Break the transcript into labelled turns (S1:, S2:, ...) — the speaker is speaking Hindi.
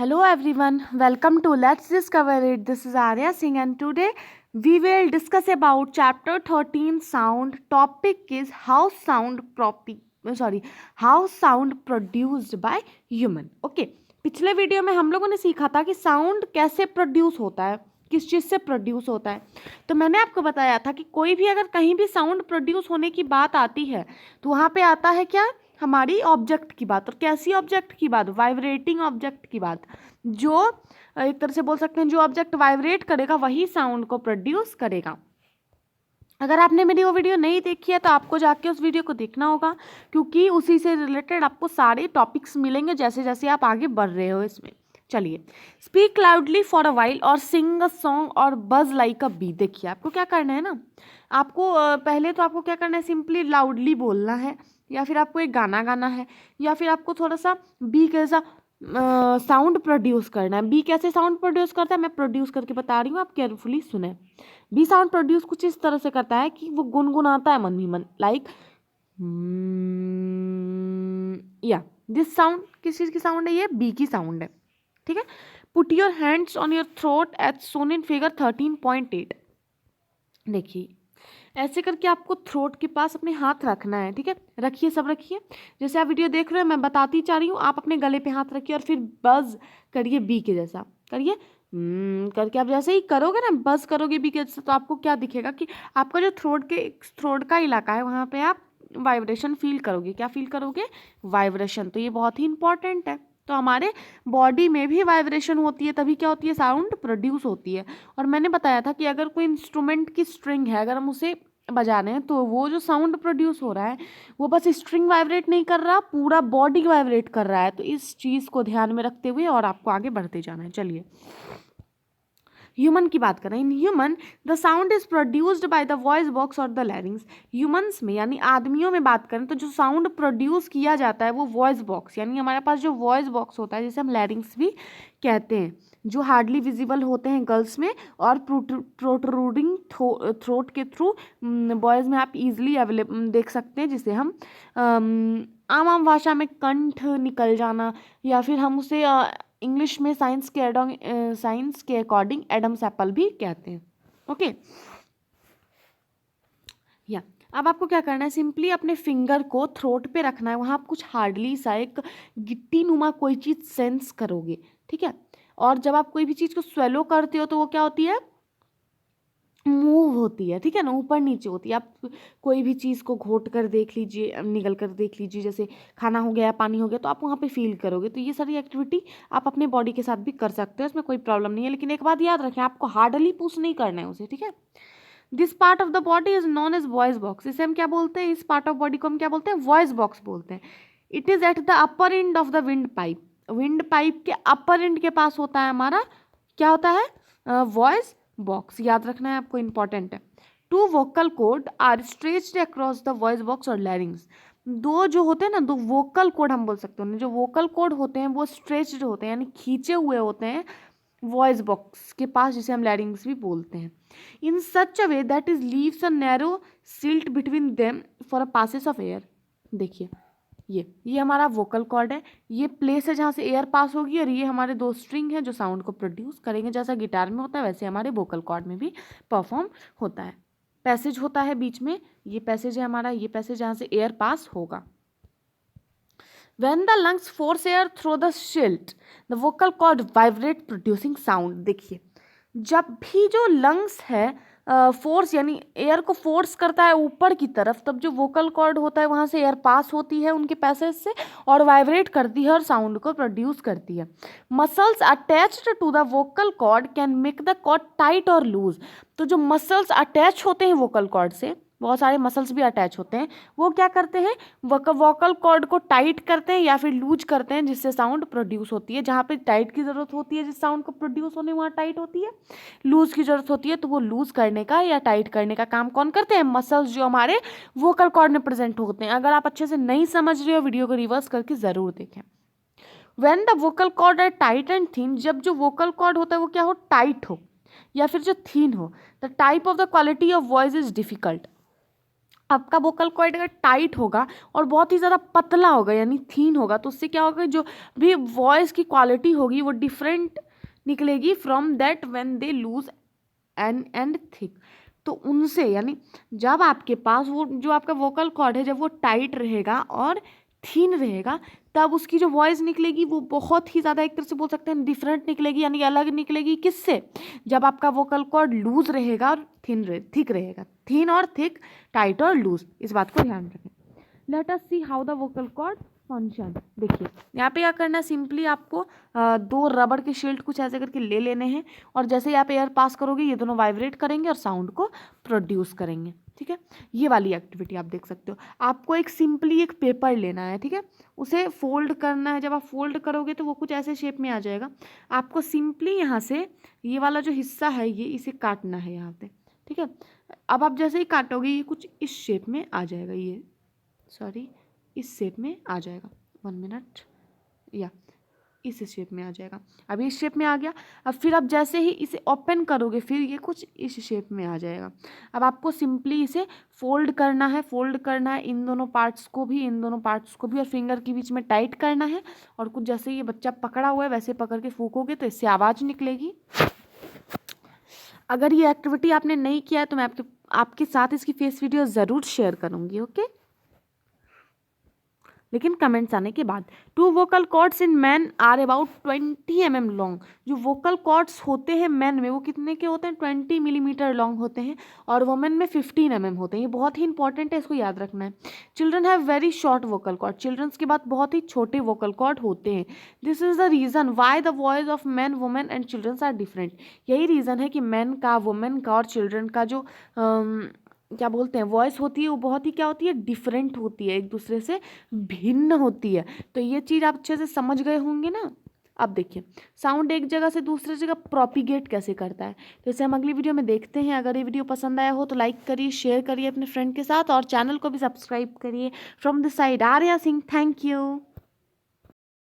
S1: Hello everyone, welcome to Let's Discover It. This is Arya Singh and today we will discuss about chapter 13 sound. Topic is how sound produced by human. Okay, पिछले वीडियो में हम लोगों ने सीखा था कि साउंड कैसे प्रोड्यूस होता है, किस चीज़ से प्रोड्यूस होता है। तो मैंने आपको बताया था कि कोई भी अगर कहीं भी साउंड प्रोड्यूस होने की बात आती है तो वहाँ पे आता है क्या, हमारी ऑब्जेक्ट की बात। और कैसी ऑब्जेक्ट की बात? वाइब्रेटिंग ऑब्जेक्ट की बात। जो एक तरह से बोल सकते हैं जो ऑब्जेक्ट वाइब्रेट करेगा वही साउंड को प्रोड्यूस करेगा। अगर आपने मेरी वो वीडियो नहीं देखी है तो आपको जाके उस वीडियो को देखना होगा, क्योंकि उसी से रिलेटेड आपको सारे टॉपिक्स मिलेंगे जैसे जैसे आप आगे बढ़ रहे हो इसमें। चलिए, speak loudly for a while और सिंग अ सॉन्ग और बज लाइक अ बी। देखिए आपको क्या करना है ना, आपको पहले तो आपको क्या करना है, सिंपली लाउडली बोलना है, या फिर आपको एक गाना गाना है, या फिर आपको थोड़ा सा बी कैसा साउंड प्रोड्यूस करना है। बी कैसे साउंड प्रोड्यूस करता है मैं प्रोड्यूस करके बता रही हूँ, आप केयरफुली सुने। बी साउंड प्रोड्यूस कुछ इस तरह से करता है कि वो गुनगुनाता है मन ही मन, लाइक या दिस साउंड। किस चीज़ की साउंड है? ये बी की साउंड है, ठीक है। Put your hands on your throat as shown in figure 13.8। देखिए ऐसे करके आपको थ्रोट के पास अपने हाथ रखना है, ठीक है। रखिए, सब रखिए। जैसे आप वीडियो देख रहे हो मैं बताती जा रही हूँ, आप अपने गले पे हाथ रखिए और फिर बज करिए बी के जैसा। करिए करके आप जैसे ही करोगे ना, बज करोगे बी के जैसा, तो आपको क्या दिखेगा कि आपका जो थ्रोट का इलाका है वहाँ पे आप वाइब्रेशन फील करोगे। क्या फील करोगे? वाइब्रेशन। तो ये बहुत ही इंपॉर्टेंट है। तो हमारे बॉडी में भी वाइब्रेशन होती है, तभी क्या होती है, साउंड प्रोड्यूस होती है। और मैंने बताया था कि अगर कोई इंस्ट्रूमेंट की स्ट्रिंग है, अगर हम उसे बजा रहे हैं तो वो जो साउंड प्रोड्यूस हो रहा है वो बस स्ट्रिंग वाइब्रेट नहीं कर रहा, पूरा बॉडी वाइब्रेट कर रहा है। तो इस चीज़ को ध्यान में रखते हुए और आपको आगे बढ़ते जाना है। चलिए, ह्यूमन की बात करें। In human the sound is produced by the voice box और द लैरिंग्स। ह्यूमंस में यानी आदमियों में बात करें तो जो साउंड प्रोड्यूस किया जाता है वो वॉइस बॉक्स, यानी हमारे पास जो वॉइस बॉक्स होता है जिसे हम लैरिंग्स भी कहते हैं, जो हार्डली विजिबल होते हैं गर्ल्स में और प्रोट्रूडिंग थ्रोट के थ्रू बॉयज़ में आप इजीली अवेलेबल देख सकते हैं, जिसे हम आम आम भाषा में कंठ निकल जाना, या फिर हम उसे इंग्लिश में साइंस के अकॉर्डिंग एडम्स एप्पल भी कहते हैं। ओके, या अब आपको क्या करना है, सिंपली अपने फिंगर को थ्रोट पे रखना है। वहाँ आप कुछ हार्डली सा एक गिट्टी नुमा कोई चीज़ सेंस करोगे, ठीक है। और जब आप कोई भी चीज़ को स्वेलो करते हो तो वो क्या होती है, मूव होती है, ठीक है ना, ऊपर नीचे होती है। आप कोई भी चीज़ को घोट कर देख लीजिए, निगल कर देख लीजिए, जैसे खाना हो गया, पानी हो गया, तो आप वहाँ पे फील करोगे। तो ये सारी एक्टिविटी आप अपने बॉडी के साथ भी कर सकते हो, इसमें कोई प्रॉब्लम नहीं है। लेकिन एक बात याद रखें, आपको हार्डली पुश नहीं करना है उसे, ठीक है। This part of the body is known as voice box. इसे हम क्या बोलते हैं, इस पार्ट ऑफ बॉडी को हम क्या बोलते हैं, वॉइस बॉक्स बोलते हैं। It is at the upper end of the wind pipe. Wind pipe के अपर एंड के पास होता है हमारा, क्या होता है, वॉइस बॉक्स। याद रखना है आपको, इंपॉर्टेंट है। Two vocal cords are stretched across the voice box और लैरिंग्स। दो जो होते हैं ना, दो वोकल कोड हम बोल सकते हैं, जो वोकल कोड होते हैं वो स्ट्रेच्ड होते हैं, यानी खींचे हुए होते हैं वॉइस बॉक्स के पास, जिसे हम लैरिंग्स भी बोलते हैं। In such a way that is leaves a narrow slit between them for a passes of air. देखिए ये हमारा वोकल कॉर्ड है, ये प्लेस है जहाँ से एयर पास होगी, और ये हमारे दो स्ट्रिंग हैं जो साउंड को प्रोड्यूस करेंगे। जैसा गिटार में होता है वैसे हमारे वोकल कॉर्ड में भी परफॉर्म होता है। पैसेज होता है बीच में, ये पैसेज है हमारा, ये पैसेज जहाँ से एयर पास होगा। When the lungs force air through the shield, the vocal cord vibrate producing sound। देखिए जब भी जो लंग्स है फोर्स यानी एयर को फोर्स करता है ऊपर की तरफ, तब जो वोकल कॉर्ड होता है वहाँ से एयर पास होती है उनके पैसेज से और वाइब्रेट करती है और साउंड को प्रोड्यूस करती है। Muscles attached to the vocal cord can make the cord tight और लूज। तो जो मसल्स अटैच होते हैं वोकल कॉर्ड से, बहुत सारे मसल्स भी अटैच होते हैं, वो क्या करते हैं, वोकल कॉर्ड को टाइट करते हैं या फिर लूज करते हैं, जिससे साउंड प्रोड्यूस होती है। जहाँ पे टाइट की ज़रूरत होती है जिस साउंड को प्रोड्यूस होने, वहाँ टाइट होती है। लूज की ज़रूरत होती है तो वो लूज करने का या टाइट करने का काम कौन करते हैं, मसल्स जो हमारे वोकल कॉर्ड में प्रेजेंट होते हैं। अगर आप अच्छे से नहीं समझ रहे हो, वीडियो को रिवर्स करके ज़रूर देखें। When the vocal cord are tight and thin, जब जो वोकल कॉर्ड होता है वो क्या हो, टाइट हो या फिर जो थिन हो, the type of the quality of voice is difficult. आपका वोकल कॉर्ड अगर टाइट होगा और बहुत ही ज़्यादा पतला होगा यानी थीन होगा, तो उससे क्या होगा, जो भी वॉइस की क्वालिटी होगी वो डिफरेंट निकलेगी from that when they lose and thick. तो उनसे यानी जब आपके पास वो जो आपका वोकल कॉर्ड है जब वो टाइट रहेगा और थीन रहेगा, तब उसकी जो वॉइस निकलेगी वो बहुत ही ज़्यादा, एक तरह से बोल सकते हैं डिफरेंट निकलेगी, यानी अलग निकलेगी। किससे? जब आपका वोकल कॉर्ड लूज रहेगा और थिक रहेगा। थिन और थिक, टाइट और लूज, इस बात को ध्यान रखें। Let us see how the vocal cord function. देखिए यहाँ पे क्या करना है, सिंपली आपको दो रबड़ के शील्ड कुछ ऐसे करके ले लेने हैं, और जैसे ही आप एयर पास करोगे ये दोनों वाइब्रेट करेंगे और साउंड को प्रोड्यूस करेंगे। ठीक है, ये वाली एक्टिविटी आप देख सकते हो। आपको एक सिंपली एक पेपर लेना है, ठीक है, उसे फोल्ड करना है। जब आप फोल्ड करोगे तो वो कुछ ऐसे शेप में आ जाएगा। आपको सिंपली यहाँ से ये वाला जो हिस्सा है ये इसे काटना है यहाँ पे। ठीक है, अब आप जैसे ही काटोगे ये कुछ इस शेप में आ जाएगा, ये सॉरी इस शेप में आ जाएगा। 1 मिनट, या इस शेप में आ जाएगा। अब इस शेप में आ गया। अब फिर आप जैसे ही इसे ओपन करोगे फिर ये कुछ इस शेप में आ जाएगा। अब आपको सिंपली इसे फोल्ड करना है, इन दोनों पार्ट्स को भी, और फिंगर के बीच में टाइट करना है, और कुछ जैसे ये बच्चा पकड़ा हुआ है वैसे पकड़ के फूकोगे तो इससे आवाज़ निकलेगी। अगर ये एक्टिविटी आपने नहीं किया है तो मैं आपके साथ इसकी फेस वीडियो ज़रूर शेयर करूँगी, ओके, लेकिन कमेंट्स आने के बाद। 2 vocal cords in man are about 20 mm long. जो वोकल कॉर्ड्स होते हैं मैन में वो कितने के होते हैं, 20 मिलीमीटर लॉन्ग होते हैं, और वुमेन में 15 mm होते हैं। ये बहुत ही इंपॉर्टेंट है, इसको याद रखना है। Children have very short vocal cord. Childrens के बाद बहुत ही छोटे वोकल कॉर्ड होते हैं। This is the reason why the voice of man, women and childrens are different. यही रीज़न है कि मैन का, वुमेन का और चिल्ड्रन का जो क्या बोलते हैं वॉइस होती है वो बहुत ही क्या होती है, डिफरेंट होती है, एक दूसरे से भिन्न होती है। तो ये चीज़ आप अच्छे से समझ गए होंगे ना। अब देखिए साउंड एक जगह से दूसरी जगह प्रोपिगेट कैसे करता है, तो इसे हम अगली वीडियो में देखते हैं। अगर ये वीडियो पसंद आया हो तो लाइक करिए, शेयर करिए अपने फ्रेंड के साथ, और चैनल को भी सब्सक्राइब करिए। From this side Arya Singh, thank you.